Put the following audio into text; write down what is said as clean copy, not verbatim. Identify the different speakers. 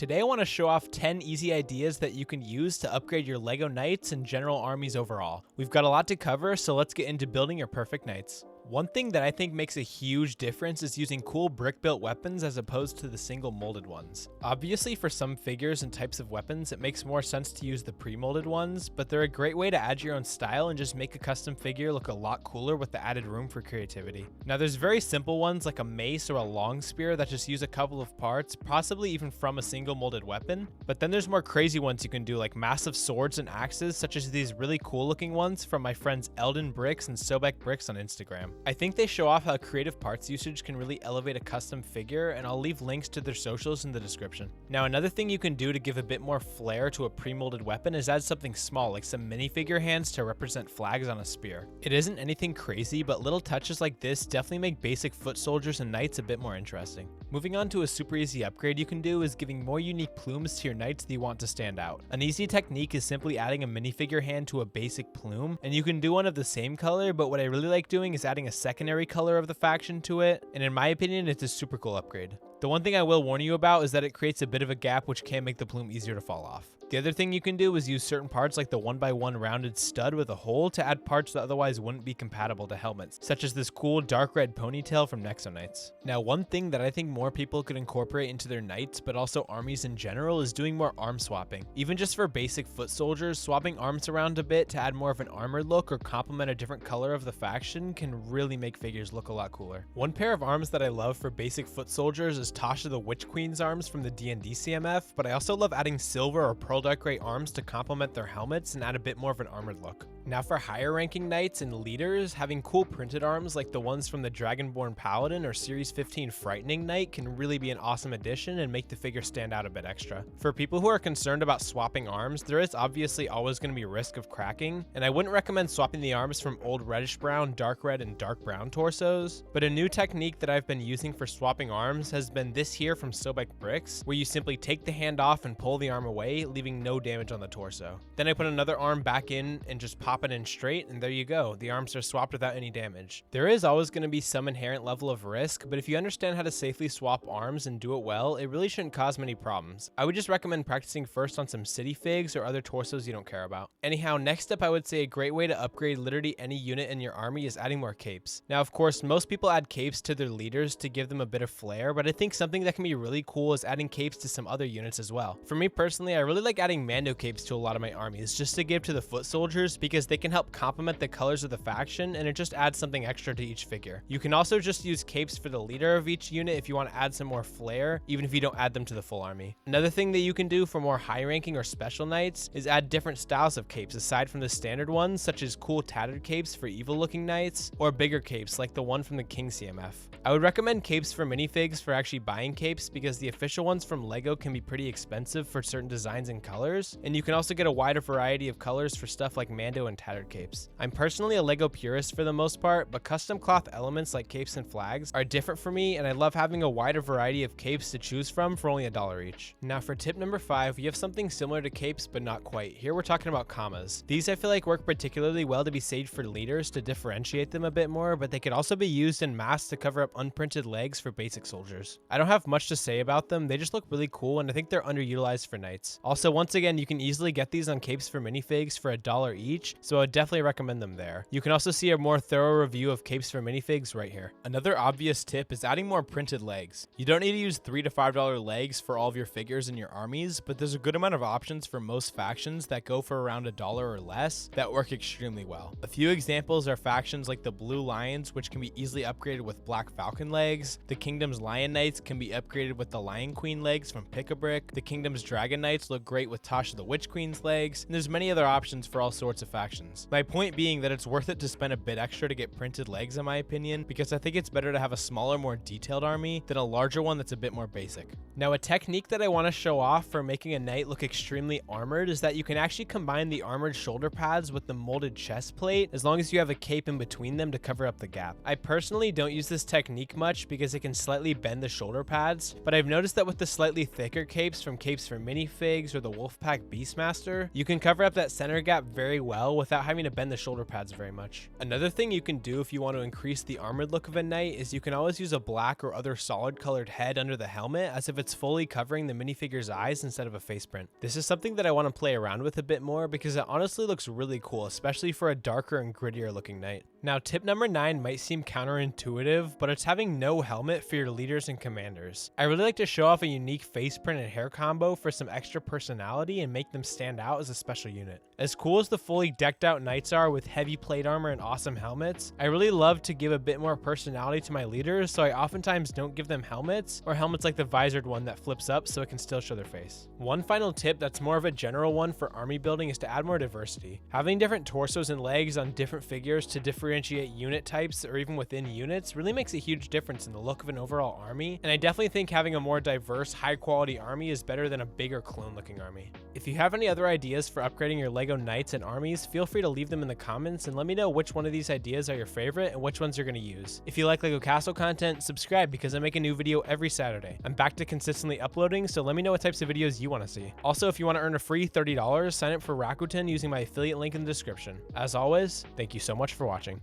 Speaker 1: Today I want to show off 10 easy ideas that you can use to upgrade your LEGO knights and general armies overall. We've got a lot to cover, so let's get into building your perfect knights. One thing that I think makes a huge difference is using cool brick-built weapons as opposed to the single molded ones. Obviously, for some figures and types of weapons, it makes more sense to use the pre-molded ones, but they're a great way to add your own style and just make a custom figure look a lot cooler with the added room for creativity. Now, there's very simple ones like a mace or a long spear that just use a couple of parts, possibly even from a single molded weapon, but then there's more crazy ones you can do like massive swords and axes, such as these really cool looking ones from my friends Eldon Bricks and Sobek Bricks on Instagram. I think they show off how creative parts usage can really elevate a custom figure, and I'll leave links to their socials in the description. Now, another thing you can do to give a bit more flair to a pre-molded weapon is add something small like some minifigure hands to represent flags on a spear. It isn't anything crazy, but little touches like this definitely make basic foot soldiers and knights a bit more interesting. Moving on to a super easy upgrade you can do is giving more unique plumes to your knights that you want to stand out. An easy technique is simply adding a minifigure hand to a basic plume, and you can do one of the same color, but what I really like doing is adding a secondary color of the faction to it, and in my opinion, it's a super cool upgrade. The one thing I will warn you about is that it creates a bit of a gap which can make the plume easier to fall off. The other thing you can do is use certain parts like the 1x1 rounded stud with a hole to add parts that otherwise wouldn't be compatible to helmets, such as this cool dark red ponytail from Nexo Knights. Now, one thing that I think more people could incorporate into their knights, but also armies in general, is doing more arm swapping. Even just for basic foot soldiers, swapping arms around a bit to add more of an armored look or complement a different color of the faction can really make figures look a lot cooler. One pair of arms that I love for basic foot soldiers is Tasha the Witch Queen's arms from the D&D CMF, but I also love adding silver or pearl dark gray arms to complement their helmets and add a bit more of an armored look. Now, for higher ranking knights and leaders, having cool printed arms like the ones from the Dragonborn Paladin or Series 15 Frightening Knight can really be an awesome addition and make the figure stand out a bit extra. For people who are concerned about swapping arms, there is obviously always going to be risk of cracking, and I wouldn't recommend swapping the arms from old reddish brown, dark red, and dark brown torsos, but a new technique that I've been using for swapping arms has been this here from Sobek Bricks, where you simply take the hand off and pull the arm away, leaving no damage on the torso. Then I put another arm back in and just pop it in straight, and there you go. The arms are swapped without any damage. There is always going to be some inherent level of risk, but if you understand how to safely swap arms and do it well, it really shouldn't cause many problems. I would just recommend practicing first on some city figs or other torsos you don't care about. Anyhow, next up, I would say a great way to upgrade literally any unit in your army is adding more capes. Now, of course, most people add capes to their leaders to give them a bit of flair, but I think something that can be really cool is adding capes to some other units as well. For me personally, I really like adding Mando capes to a lot of my armies just to give to the foot soldiers because they can help complement the colors of the faction, and it just adds something extra to each figure. You can also just use capes for the leader of each unit if you want to add some more flair, even if you don't add them to the full army. Another thing that you can do for more high ranking or special knights is add different styles of capes aside from the standard ones, such as cool tattered capes for evil looking knights, or bigger capes like the one from the King CMF. I would recommend capes for minifigs for actually buying capes because the official ones from LEGO can be pretty expensive for certain designs and colors, and you can also get a wider variety of colors for stuff like Mando and tattered capes. I'm personally a LEGO purist for the most part, but custom cloth elements like capes and flags are different for me, and I love having a wider variety of capes to choose from for only $1 each. Now, for tip number 5, we have something similar to capes but not quite. Here we're talking about commas. These I feel like work particularly well to be saved for leaders to differentiate them a bit more, but they could also be used in mass to cover up unprinted legs for basic soldiers. I don't have much to say about them, they just look really cool, and I think they're underutilized for knights. Also, once again, you can easily get these on capes for minifigs for $1 each, so I would definitely recommend them there. You can also see a more thorough review of capes for minifigs right here. Another obvious tip is adding more printed legs. You don't need to use $3 to $5 legs for all of your figures in your armies, but there's a good amount of options for most factions that go for around $1 or less that work extremely well. A few examples are factions like the Blue Lions, which can be easily upgraded with Black Falcon legs. The Kingdom's Lion Knights can be upgraded with the Lion Queen legs from Pick-a-Brick. The Kingdom's Dragon Knights look great with Tasha the Witch Queen's legs, and there's many other options for all sorts of factions. My point being that it's worth it to spend a bit extra to get printed legs in my opinion, because I think it's better to have a smaller, more detailed army than a larger one that's a bit more basic. Now, a technique that I want to show off for making a knight look extremely armored is that you can actually combine the armored shoulder pads with the molded chest plate as long as you have a cape in between them to cover up the gap. I personally don't use this technique much because it can slightly bend the shoulder pads, but I've noticed that with the slightly thicker capes from capes for minifigs or the Wolfpack Beastmaster, you can cover up that center gap very well without having to bend the shoulder pads very much. Another thing you can do if you want to increase the armored look of a knight is you can always use a black or other solid colored head under the helmet as if it's fully covering the minifigure's eyes instead of a face print. This is something that I want to play around with a bit more because it honestly looks really cool, especially for a darker and grittier looking knight. Now, tip number 9 might seem counterintuitive, but it's having no helmet for your leaders and commanders. I really like to show off a unique face print and hair combo for some extra personality and make them stand out as a special unit. As cool as the fully decked out knights are with heavy plate armor and awesome helmets, I really love to give a bit more personality to my leaders, so I oftentimes don't give them helmets, or helmets like the visored one that flips up so it can still show their face. One final tip that's more of a general one for army building is to add more diversity. Having different torsos and legs on different figures to differentiate unit types or even within units really makes a huge difference in the look of an overall army, and I definitely think having a more diverse, high quality army is better than a bigger clone looking army. If you have any other ideas for upgrading your LEGO knights and armies, feel free to leave them in the comments and let me know which one of these ideas are your favorite and which ones you're going to use. If you like LEGO Castle content, subscribe because I make a new video every Saturday. I'm back to consistently uploading, so let me know what types of videos you want to see. Also, if you want to earn a free $30, sign up for Rakuten using my affiliate link in the description. As always, thank you so much for watching.